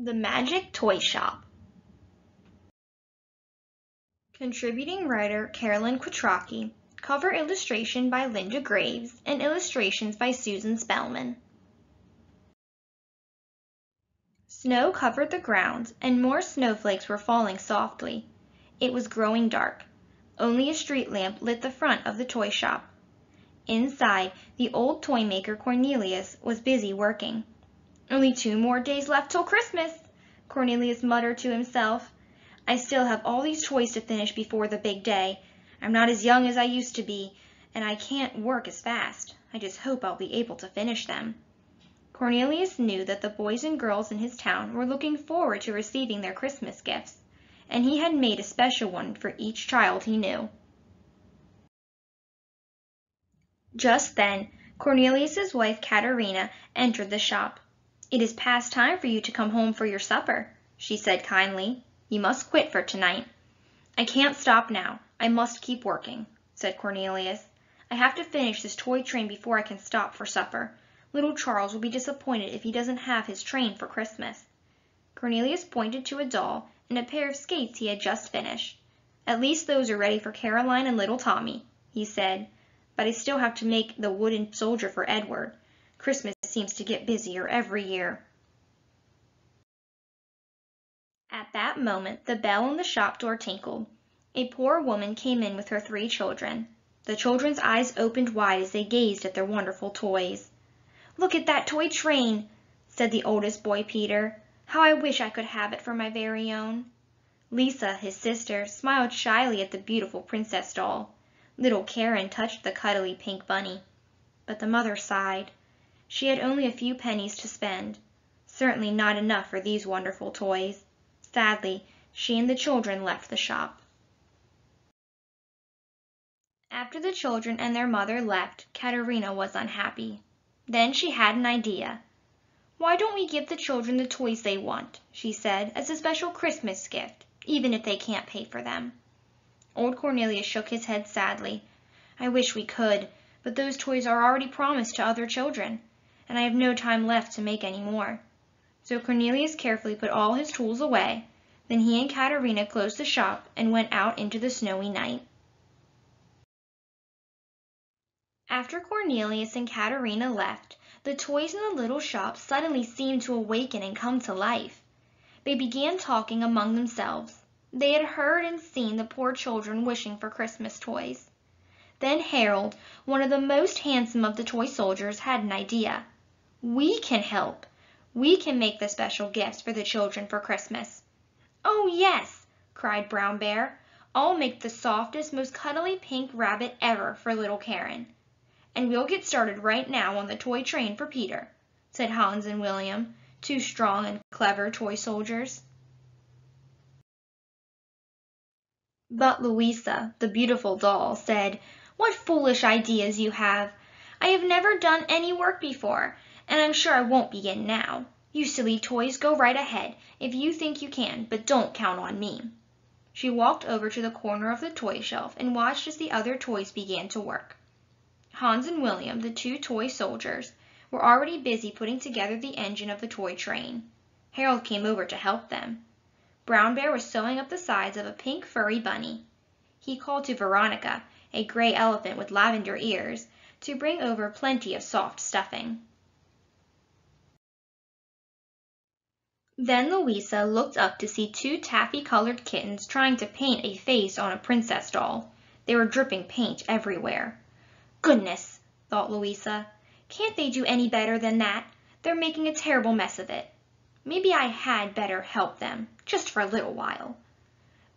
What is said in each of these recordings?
The Magic Toy Shop. Contributing writer Carolyn Quattrocki, cover illustration by Linda Graves, and illustrations by Susan Spellman. Snow covered the ground, and more snowflakes were falling softly. It was growing dark. Only a street lamp lit the front of the toy shop. Inside, the old toy maker Cornelius was busy working. "Only 2 more days left till Christmas," Cornelius muttered to himself. "I still have all these toys to finish before the big day. I'm not as young as I used to be, and I can't work as fast. I just hope I'll be able to finish them." Cornelius knew that the boys and girls in his town were looking forward to receiving their Christmas gifts, and he had made a special one for each child he knew. Just then, Cornelius's wife Katerina entered the shop. "It is past time for you to come home for your supper," she said kindly. "You must quit for tonight." "I can't stop now. I must keep working," said Cornelius. "I have to finish this toy train before I can stop for supper. Little Charles will be disappointed if he doesn't have his train for Christmas." Cornelius pointed to a doll and a pair of skates he had just finished. "At least those are ready for Caroline and little Tommy," he said. "But I still have to make the wooden soldier for Edward. Christmas seems to get busier every year." At that moment, the bell on the shop door tinkled. A poor woman came in with her 3 children. The children's eyes opened wide as they gazed at their wonderful toys. "Look at that toy train," said the oldest boy, Peter. "How I wish I could have it for my very own." Lisa, his sister, smiled shyly at the beautiful princess doll. Little Karen touched the cuddly pink bunny. But the mother sighed. She had only a few pennies to spend. Certainly not enough for these wonderful toys. Sadly, she and the children left the shop. After the children and their mother left, Katerina was unhappy. Then she had an idea. "Why don't we give the children the toys they want," she said, "as a special Christmas gift, even if they can't pay for them?" Old Cornelius shook his head sadly. "I wish we could, but those toys are already promised to other children, and I have no time left to make any more." So Cornelius carefully put all his tools away. Then he and Katerina closed the shop and went out into the snowy night. After Cornelius and Katerina left, the toys in the little shop suddenly seemed to awaken and come to life. They began talking among themselves. They had heard and seen the poor children wishing for Christmas toys. Then Harold, one of the most handsome of the toy soldiers, had an idea. "We can help. We can make the special gifts for the children for Christmas." "Oh, yes," cried Brown Bear. "I'll make the softest, most cuddly pink rabbit ever for little Karen." "And we'll get started right now on the toy train for Peter," said Hans and William, 2 strong and clever toy soldiers. But Louisa, the beautiful doll, said, "What foolish ideas you have! I have never done any work before, and I'm sure I won't begin now. You silly toys, go right ahead, if you think you can, but don't count on me." She walked over to the corner of the toy shelf and watched as the other toys began to work. Hans and William, the 2 toy soldiers, were already busy putting together the engine of the toy train. Harold came over to help them. Brown Bear was sewing up the sides of a pink furry bunny. He called to Veronica, a gray elephant with lavender ears, to bring over plenty of soft stuffing. Then Louisa looked up to see 2 taffy-colored kittens trying to paint a face on a princess doll. They were dripping paint everywhere. "Goodness," thought Louisa, "can't they do any better than that? They're making a terrible mess of it. Maybe I had better help them, just for a little while."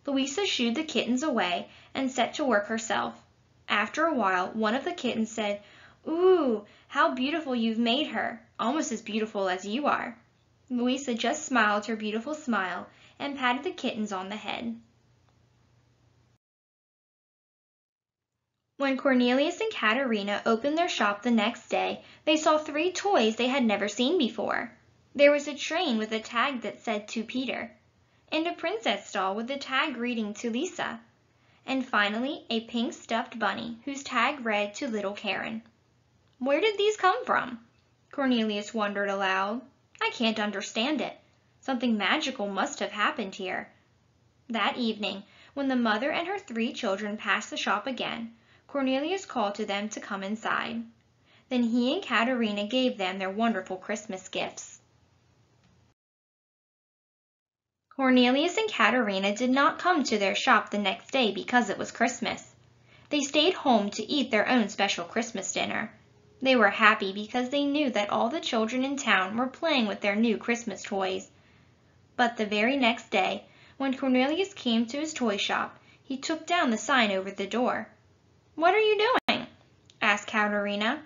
Louisa shooed the kittens away and set to work herself. After a while, one of the kittens said, "Ooh, how beautiful you've made her, almost as beautiful as you are." Louisa just smiled her beautiful smile and patted the kittens on the head. When Cornelius and Katerina opened their shop the next day, they saw 3 toys they had never seen before. There was a train with a tag that said "To Peter," and a princess doll with a tag reading "To Lisa," and finally a pink stuffed bunny whose tag read "To little Karen." "Where did these come from?" Cornelius wondered aloud. "I can't understand it. Something magical must have happened here. That evening, when the mother and her 3 children passed the shop again, Cornelius called to them to come inside. Then he and Katerina gave them their wonderful Christmas gifts. Cornelius and Katerina did not come to their shop the next day because it was Christmas. They stayed home to eat their own special Christmas dinner. They were happy because they knew that all the children in town were playing with their new Christmas toys. But the very next day, when Cornelius came to his toy shop, he took down the sign over the door. "What are you doing?" asked Katerina.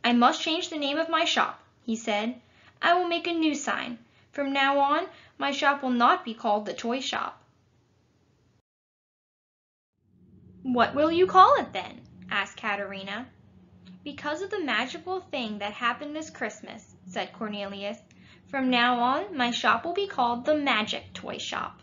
"I must change the name of my shop," he said. "I will make a new sign. From now on, my shop will not be called the Toy Shop." "What will you call it then?" asked Katerina. "Because of the magical thing that happened this Christmas," said Cornelius. "From now on, my shop will be called the Magic Toy Shop."